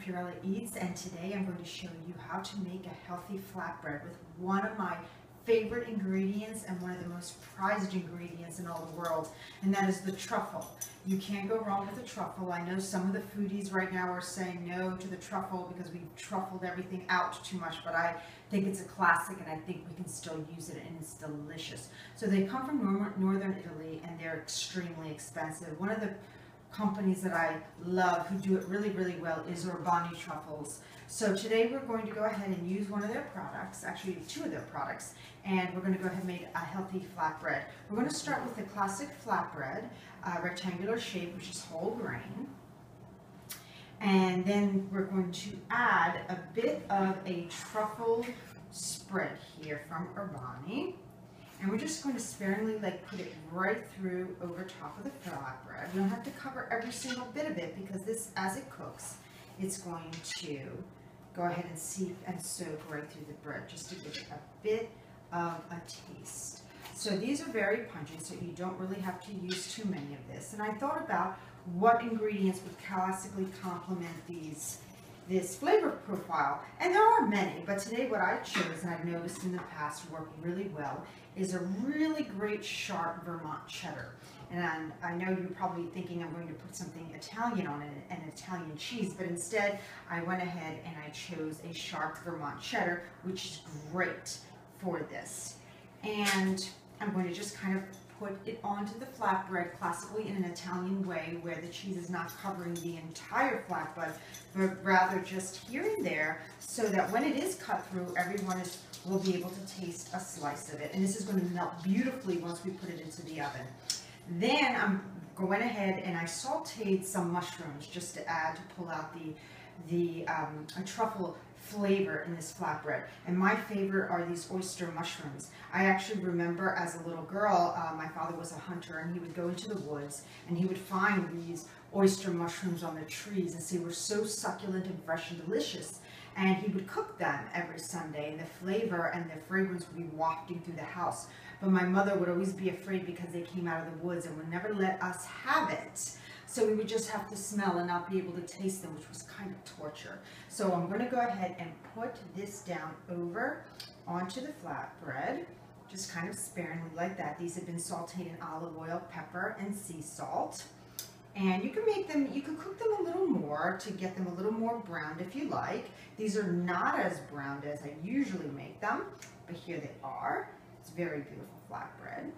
Purella Eats, and today I'm going to show you how to make a healthy flatbread with one of my favorite ingredients and one of the most prized ingredients in all the world, and that is the truffle. You can't go wrong with the truffle. I know some of the foodies right now are saying no to the truffle because we've truffled everything out too much, but I think it's a classic and I think we can still use it and it's delicious. So they come from northern Italy and they're extremely expensive. One of the companies that I love who do it really, really well is Urbani Truffles. So today we're going to go ahead and use one of their products, actually two of their products, and we're going to go ahead and make a healthy flatbread. We're going to start with the classic flatbread, rectangular shape, which is whole grain. And then we're going to add a bit of a truffle spread here from Urbani. And we're just going to sparingly put it right through over top of the flatbread. We don't have to cover every single bit of it because this, as it cooks, it's going to go ahead and seep and soak right through the bread just to give it a bit of a taste. So these are very pungent, so you don't really have to use too many of this. And I thought about what ingredients would classically complement this flavor profile, and there are many, but today what I chose, and I've noticed in the past work really well, is a really great sharp Vermont cheddar. And I know you're probably thinking I'm going to put something Italian on it, an Italian cheese, but instead I went ahead and I chose a sharp Vermont cheddar, which is great for this. And I'm going to just kind of put it onto the flatbread classically in an Italian way, where the cheese is not covering the entire flatbread, but rather just here and there, so that when it is cut through, everyone will be able to taste a slice of it. And this is going to melt beautifully once we put it into the oven. Then I'm going ahead and I sauteed some mushrooms just to add, to pull out the truffle flavor in this flatbread. And my favorite are these oyster mushrooms. I actually remember as a little girl, my father was a hunter and he would go into the woods and he would find these oyster mushrooms on the trees, and so they were so succulent and fresh and delicious. And he would cook them every Sunday, and the flavor and the fragrance would be wafting through the house. But my mother would always be afraid because they came out of the woods and would never let us have it. So we would just have to smell and not be able to taste them, which was kind of torture. So I'm going to go ahead and put this down over onto the flatbread, just kind of sparingly like that. These have been sauteed in olive oil, pepper, and sea salt. And you can make them, you can cook them a little more to get them a little more browned if you like. These are not as browned as I usually make them, but here they are. It's very beautiful flatbread.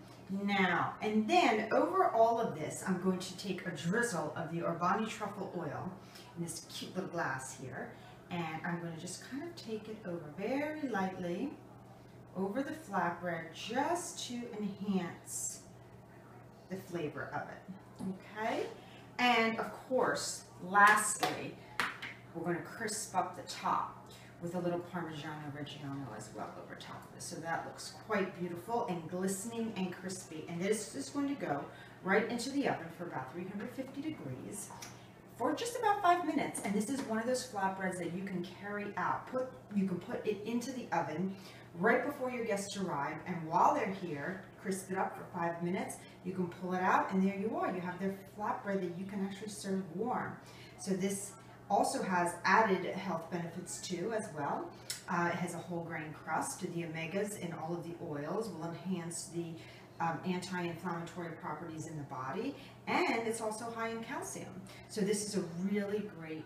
Now, and then over all of this, I'm going to take a drizzle of the Urbani truffle oil in this cute little glass here, and I'm going to just kind of take it over very lightly over the flatbread just to enhance the flavor of it. Okay? And of course, lastly, we're going to crisp up the top with a little Parmigiano Reggiano as well over top of this. So that looks quite beautiful and glistening and crispy. And this is going to go right into the oven for about 350 degrees for just about 5 minutes. And this is one of those flatbreads that you can carry out. You can put it into the oven right before your guests arrive, and while they're here, crisp it up for 5 minutes. You can pull it out, and there you are. You have their flatbread that you can actually serve warm. So this also has added health benefits too as well. It has a whole grain crust. The omegas in all of the oils will enhance the anti-inflammatory properties in the body, and it's also high in calcium. So this is a really great